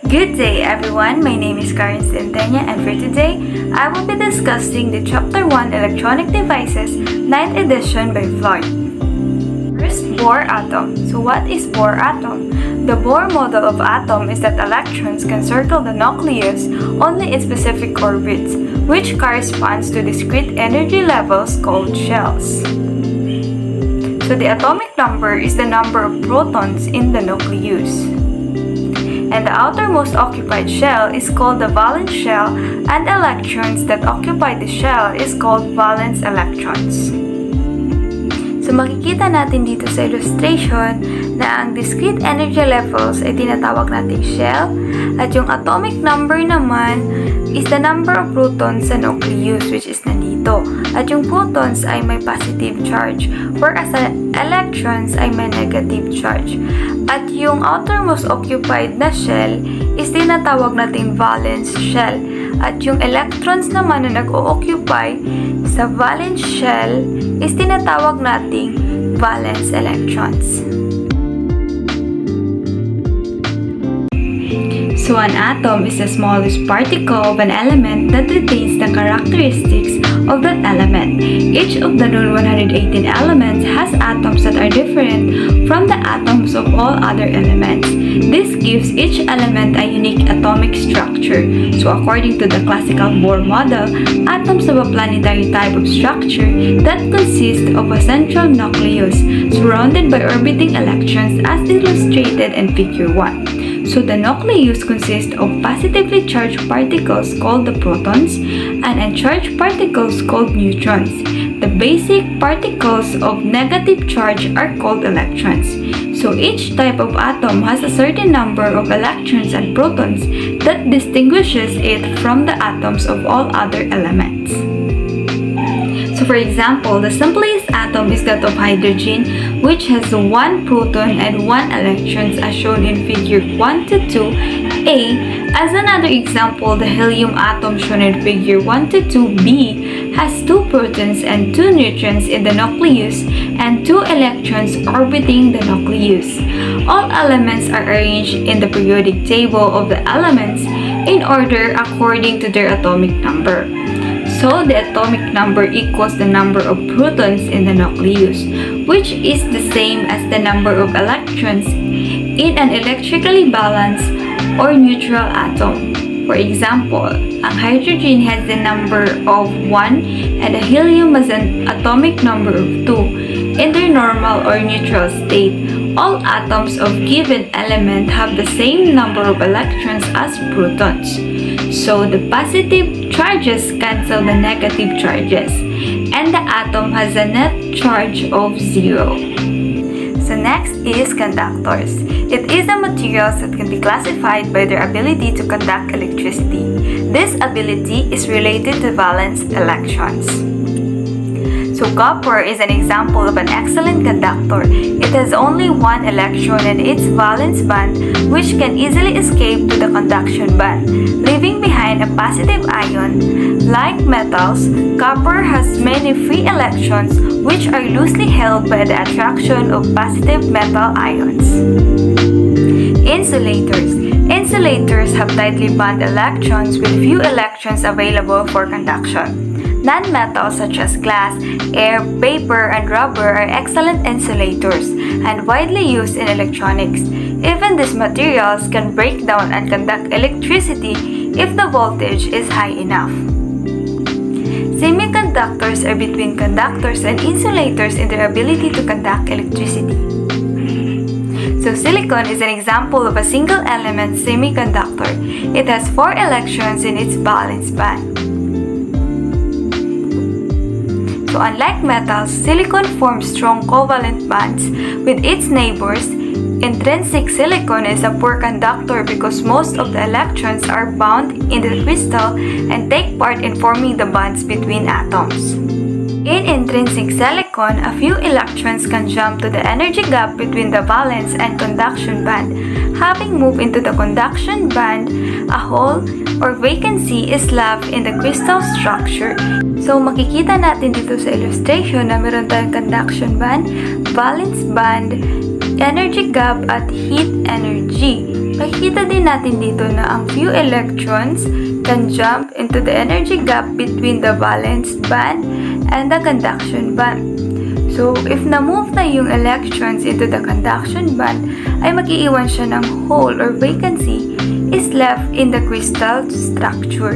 Good day everyone, my name is Karen Centenia and for today, I will be discussing the Chapter 1 Electronic Devices 9th edition by Floyd. First, Bohr atom. So what is Bohr atom? The Bohr model of atom is that electrons can circle the nucleus only in specific orbits, which corresponds to discrete energy levels called shells. So the atomic number is the number of protons in the nucleus. And the outermost occupied shell is called the valence shell, and electrons that occupy the shell is called valence electrons. So makikita natin dito sa illustration na ang discrete energy levels ay tinatawag nating shell, at yung atomic number naman is the number of protons sa nucleus, which is nandito. At yung protons ay may positive charge, whereas electrons ay may negative charge. At yung outermost occupied na shell is tinatawag nating valence shell. At yung electrons naman na nag-o-occupy sa valence shell is tinatawag nating valence electrons. So an atom is the smallest particle of an element that retains the characteristics of that element. Each of the known 118 elements has atoms that are different from the atoms of all other elements. This gives each element a unique atomic structure. So according to the classical Bohr model, atoms have a planetary type of structure that consists of a central nucleus surrounded by orbiting electrons as illustrated in figure 1. So the nucleus consists of positively charged particles called the protons and uncharged particles called neutrons. The basic particles of negative charge are called electrons. So each type of atom has a certain number of electrons and protons that distinguishes it from the atoms of all other elements. So for example, the simplest atom is that of hydrogen, which has 1 proton and 1 electrons as shown in figure 1 to 2a. As another example, the helium atom shown in figure 1 to 2b has 2 protons and 2 neutrons in the nucleus and 2 electrons orbiting the nucleus. All elements are arranged in the periodic table of the elements in order according to their atomic number. So the atomic number equals the number of protons in the nucleus, which is the same as the number of electrons in an electrically balanced or neutral atom. For example, ang hydrogen has the number of 1 and the helium has an atomic number of 2. In their normal or neutral state, all atoms of given element have the same number of electrons as protons. So the positive charges cancel the negative charges, and the atom has a net charge of 0. So next is conductors. It is the materials that can be classified by their ability to conduct electricity. This ability is related to valence electrons. So copper is an example of an excellent conductor. It has only 1 electron in its valence band, which can easily escape to the conduction band, leaving behind a positive ion. Like metals, copper has many free electrons, which are loosely held by the attraction of positive metal ions. Insulators. Insulators have tightly bound electrons with few electrons available for conduction. Non-metals such as glass, air, paper, and rubber are excellent insulators and widely used in electronics. Even these materials can break down and conduct electricity if the voltage is high enough. Semiconductors are between conductors and insulators in their ability to conduct electricity. So silicon is an example of a single element semiconductor. It has 4 electrons in its valence band. So unlike metals, silicon forms strong covalent bonds with its neighbors. Intrinsic silicon is a poor conductor because most of the electrons are bound in the crystal and take part in forming the bonds between atoms. In intrinsic silicon, a few electrons can jump to the energy gap between the valence and conduction band. Having moved into the conduction band, a hole or vacancy is left in the crystal structure. So makikita natin dito sa illustration na meron tayong conduction band, valence band, energy gap at heat energy. Makikita din natin dito na ang few electrons can jump into the energy gap between the valence band and the conduction band. So, if na-move na yung electrons into the conduction band, ay mag-iiwan siya ng hole or vacancy is left in the crystal structure.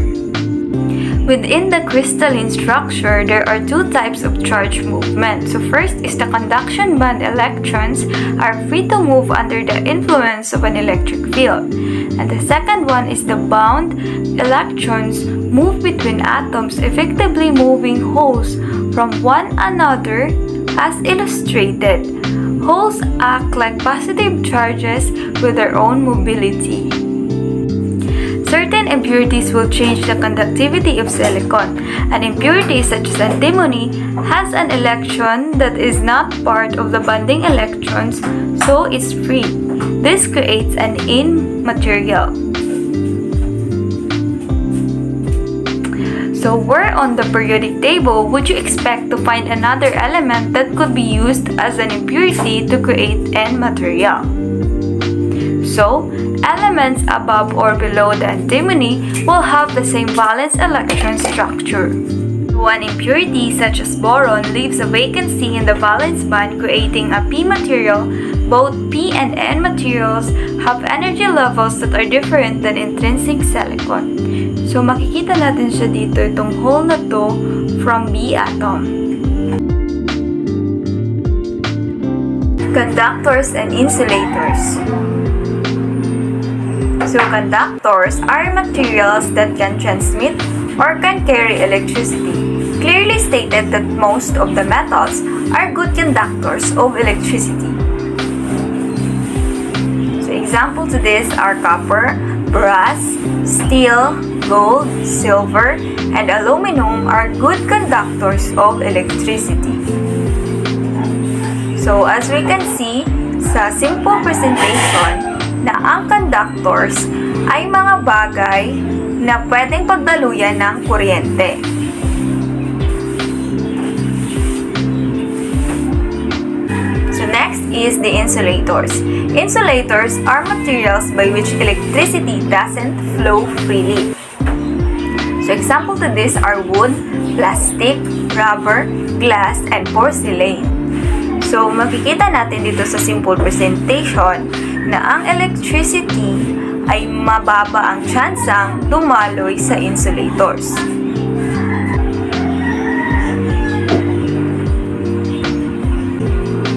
Within the crystalline structure, there are two types of charge movement. So first is the conduction band electrons are free to move under the influence of an electric field. And the second one is the bound electrons move between atoms, effectively moving holes from one another as illustrated. Holes act like positive charges with their own mobility. Certain impurities will change the conductivity of silicon. An impurity such as antimony has an electron that is not part of the bonding electrons, so it's free. This creates an in material. So where on the periodic table would you expect to find another element that could be used as an impurity to create N material? So, elements above or below the antimony will have the same valence electron structure. One impurity such as boron leaves a vacancy in the valence band creating a p material. Both p and n materials have energy levels that are different than intrinsic silicon. So makikita natin siya dito, itong hole na to from B atom. Conductors and insulators. So conductors are materials that can transmit or can carry electricity. Clearly stated that most of the metals are good conductors of electricity. So example to this are copper, brass, steel, gold, silver, and aluminum are good conductors of electricity. So as we can see sa simple presentation, na ang conductors ay mga bagay na pwedeng pagdaluyan ng kuryente. So next is the insulators. Insulators are materials by which electricity doesn't flow freely. So example to this are wood, plastic, rubber, glass, and porcelain. So makikita natin dito sa simple presentation na ang electricity ay mababa ang tsansang dumaloy sa insulators.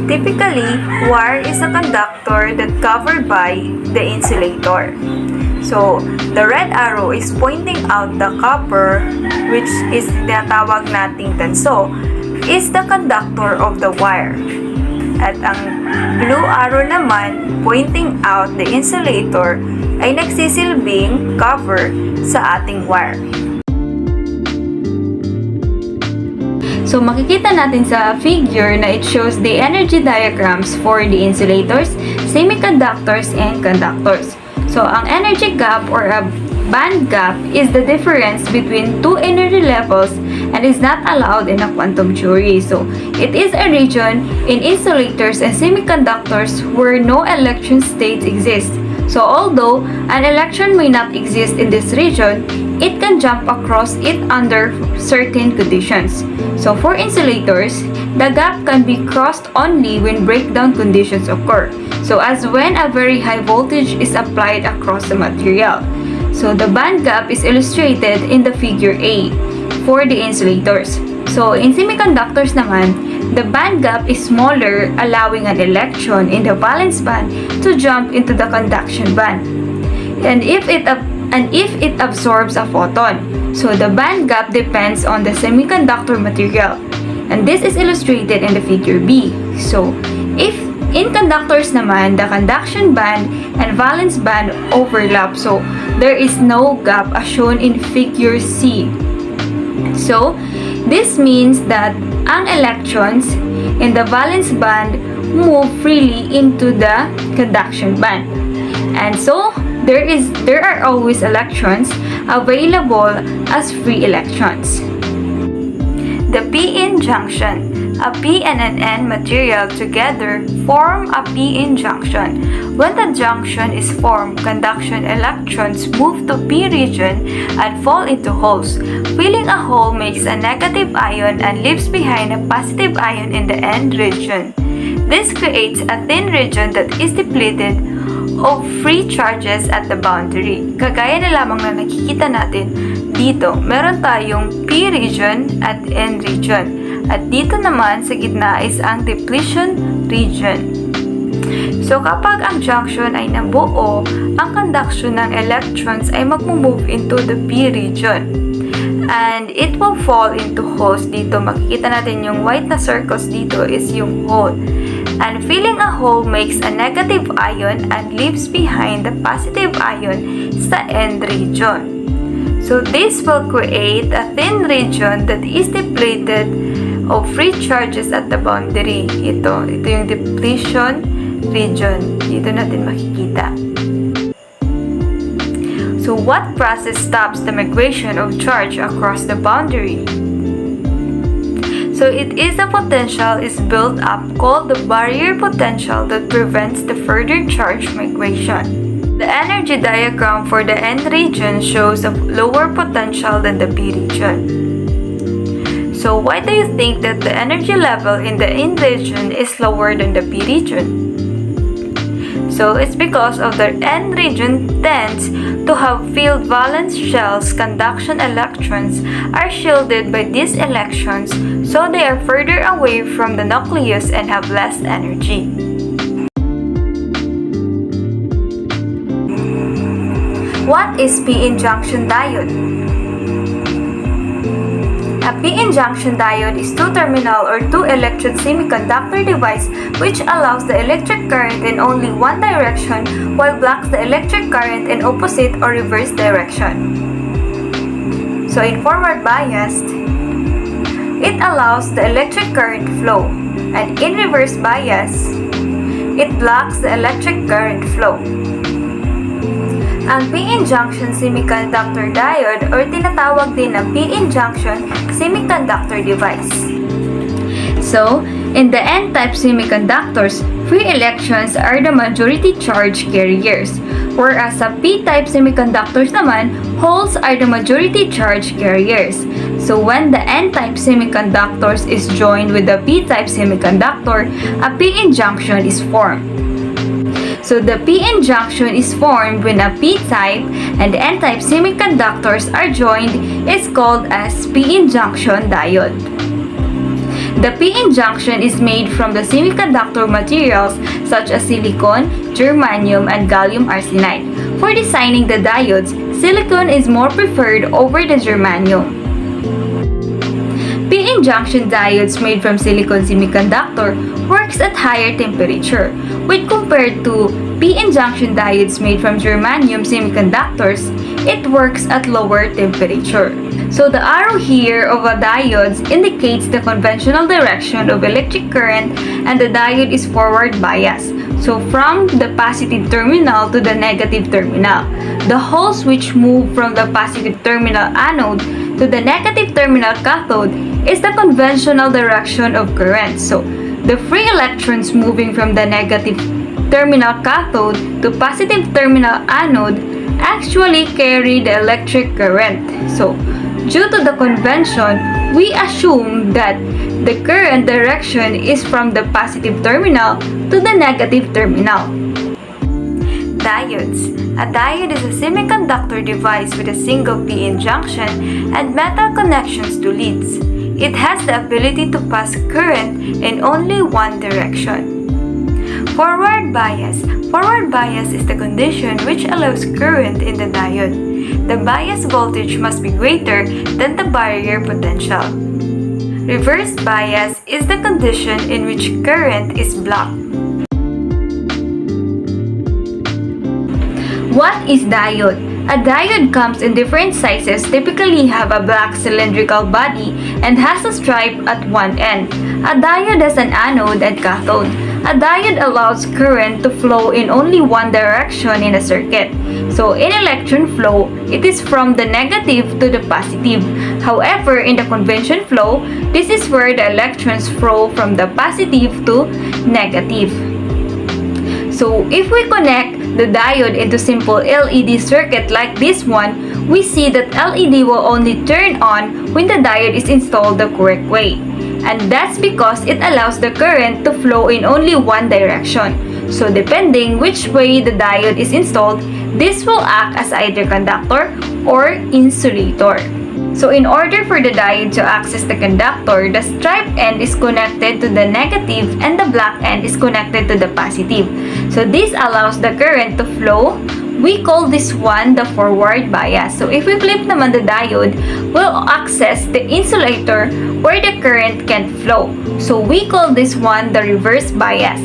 Typically, wire is a conductor that covered by the insulator. So, the red arrow is pointing out the copper, which is tinatawag nating tanso, is the conductor of the wire. At ang blue arrow naman, pointing out the insulator, ay nagsisilbing cover sa ating wire. So makikita natin sa figure na it shows the energy diagrams for the insulators, semiconductors, and conductors. So ang energy gap or a band gap is the difference between two energy levels and is not allowed in a quantum theory. So it is a region in insulators and semiconductors where no electron states exist. So although an electron may not exist in this region, it can jump across it under certain conditions. So for insulators, the gap can be crossed only when breakdown conditions occur. So as when a very high voltage is applied across the material. So the band gap is illustrated in the figure A for the insulators. So in semiconductors naman, the band gap is smaller, allowing an electron in the valence band to jump into the conduction band. And if it absorbs a photon, so the band gap depends on the semiconductor material. And this is illustrated in the figure B. So if in conductors naman, the conduction band and valence band overlap, so there is no gap as shown in figure C. So, this means that ang electrons in the valence band move freely into the conduction band. And so, there are always electrons available as free electrons. The p-in junction. A P and an N material together form a p-in junction. When the junction is formed, conduction electrons move to P region and fall into holes. Filling a hole makes a negative ion and leaves behind a positive ion in the N region. This creates a thin region that is depleted of free charges at the boundary. Kagaya na lamang na nakikita natin dito, meron tayong P region at N region. At dito naman sa gitna is ang depletion region. So kapag ang junction ay nabuo, ang conduction ng electrons ay mag-move into the P region. And it will fall into holes dito. Makikita natin yung white na circles dito is yung hole. And filling a hole makes a negative ion and leaves behind the positive ion sa N region. So this will create a thin region that is depleted of free charges at the boundary. Ito yung depletion region. Dito natin makikita. So what process stops the migration of charge across the boundary? So it is the potential is built up called the barrier potential that prevents the further charge migration. The energy diagram for the N region shows a lower potential than the P region. So why do you think that the energy level in the N region is lower than the P region? So it's because of the N region tends to have filled valence shells. Conduction electrons are shielded by these electrons, so they are further away from the nucleus and have less energy. What is p-in junction diode? A p-in junction diode is two-terminal or two-electrode semiconductor device which allows the electric current in only one direction while blocks the electric current in opposite or reverse direction. So in forward biased, it allows the electric current flow, and in reverse bias, it blocks the electric current flow. Ang p-in junction semiconductor diode or tinatawag din na p-in junction semiconductor device. So, in the N-type semiconductors, free electrons are the majority charge carriers, whereas sa P-type semiconductors naman, holes are the majority charge carriers. So, when the N-type semiconductors is joined with the P-type semiconductor, a p-in junction is formed. So the p-in junction is formed when a p-type and n-type semiconductors are joined is called as p-in junction diode. The p-in junction is made from the semiconductor materials such as silicon, germanium, and gallium arsenide. For designing the diodes, silicon is more preferred over the germanium. P-in junction diodes made from silicon semiconductor works at higher temperature, when compared to p-in junction diodes made from germanium semiconductors, it works at lower temperature. So the arrow here of a diode indicates the conventional direction of electric current and the diode is forward biased. So from the positive terminal to the negative terminal. The holes which move from the positive terminal anode to the negative terminal cathode is the conventional direction of current. So the free electrons moving from the negative terminal cathode to positive terminal anode actually carry the electric current. So, due to the convention, we assume that the current direction is from the positive terminal to the negative terminal. Diodes. A diode is a semiconductor device with a single p-in junction and metal connections to leads. It has the ability to pass current in only one direction. Forward bias. Forward bias is the condition which allows current in the diode. The bias voltage must be greater than the barrier potential. Reverse bias is the condition in which current is blocked. What is diode? A diode comes in different sizes, typically have a black cylindrical body and has a stripe at one end. A diode has an anode and cathode. A diode allows current to flow in only one direction in a circuit. So in electron flow, it is from the negative to the positive. However, in the convention flow, this is where the electrons flow from the positive to negative. So if we connect the diode into simple LED circuit like this one, we see that LED will only turn on when the diode is installed the correct way. And that's because it allows the current to flow in only one direction. So depending which way the diode is installed, this will act as either conductor or insulator. So in order for the diode to access the conductor, the striped end is connected to the negative and the black end is connected to the positive. So this allows the current to flow. We call this one the forward bias. So if we flip naman the diode, we'll access the insulator where the current can flow. So we call this one the reverse bias.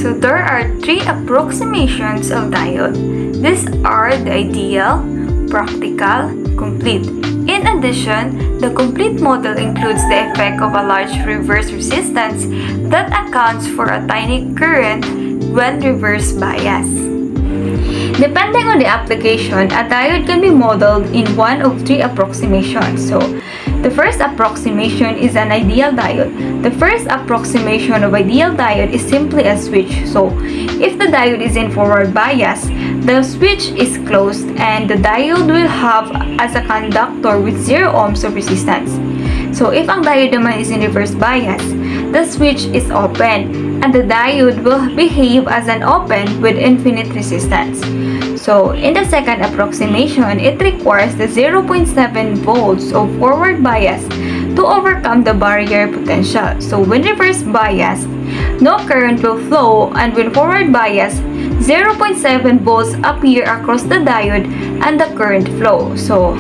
So there are three approximations of diode. These are the ideal, practical, complete. In addition, the complete model includes the effect of a large reverse resistance that accounts for a tiny current when reverse bias. Depending on the application, a diode can be modeled in one of three approximations. So, the first approximation is an ideal diode. The first approximation of ideal diode is simply a switch. So, if the diode is in forward bias, the switch is closed and the diode will have as a conductor with 0 ohms of resistance. So, if ang diode naman is in reverse bias, the switch is open and the diode will behave as an open with infinite resistance. So, in the second approximation, it requires the 0.7 volts of forward bias to overcome the barrier potential. So, when reverse bias, no current will flow, and when forward bias, 0.7 volts appear across the diode and the current flow. So,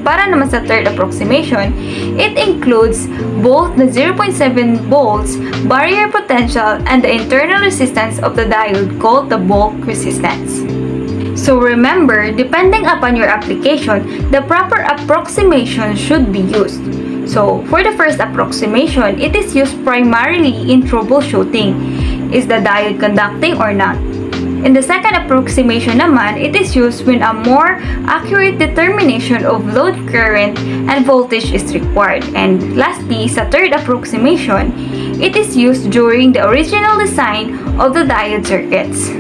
para naman sa third approximation, it includes both the 0.7 volts barrier potential and the internal resistance of the diode called the bulk resistance. So remember, depending upon your application, the proper approximation should be used. So for the first approximation, it is used primarily in troubleshooting. Is the diode conducting or not? In the second approximation naman, it is used when a more accurate determination of load current and voltage is required. And lastly, sa third approximation, it is used during the original design of the diode circuits.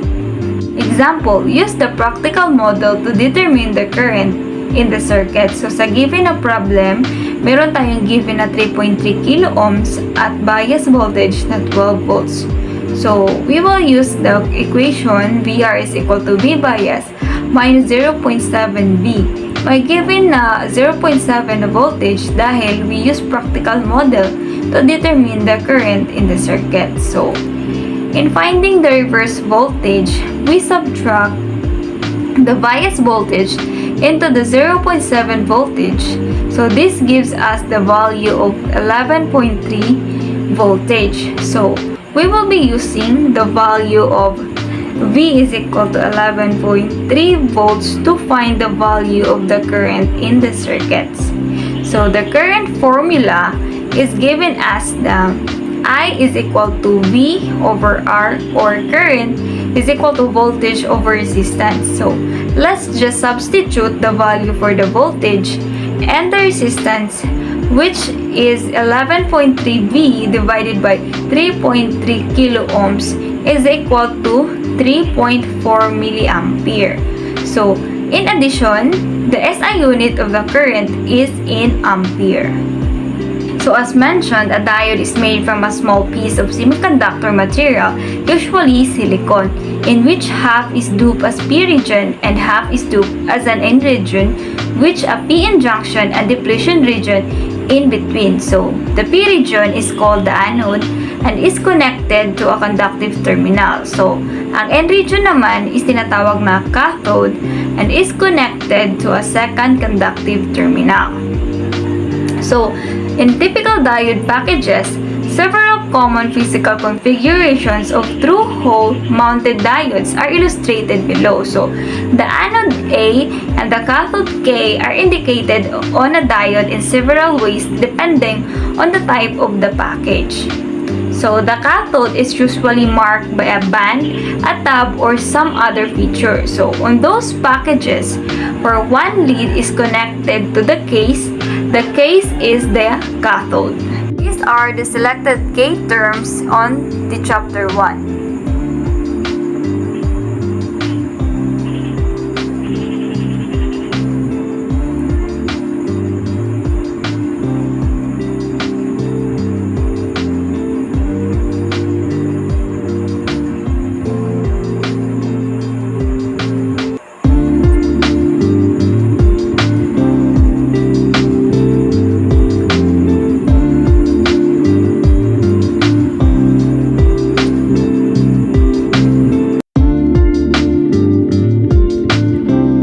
Example, use the practical model to determine the current in the circuit. So sa given na problem, meron tayong given na 3.3 kilo ohms at bias voltage na 12 volts. So, we will use the equation VR is equal to V bias minus 0.7V. May given na 0.7 na voltage dahil we use practical model to determine the current in the circuit. So, in finding the reverse voltage, we subtract the bias voltage into the 0.7 voltage. So, this gives us the value of 11.3 voltage. So, we will be using the value of V is equal to 11.3 volts to find the value of the current in the circuits. So the current formula is given as the I is equal to V over R, or current is equal to voltage over resistance. So let's just substitute the value for the voltage and the resistance, which is 11.3V divided by 3.3 kilo ohms is equal to 3.4 milliampere. So, in addition, the SI unit of the current is in ampere. So, as mentioned, a diode is made from a small piece of semiconductor material, usually silicon, in which half is doped as P region and half is doped as an N region, which a p-n junction and depletion region in between. So, the P region is called the anode and is connected to a conductive terminal. So, ang N region naman is tinatawag na cathode and is connected to a second conductive terminal. So, in typical diode packages, several common physical configurations of through-hole mounted diodes are illustrated below. So, the anode A and the cathode K are indicated on a diode in several ways depending on the type of the package. So the cathode is usually marked by a band, a tab, or some other feature. So on those packages, where one lead is connected to the case is the cathode. These are the selected K terms on the chapter 1.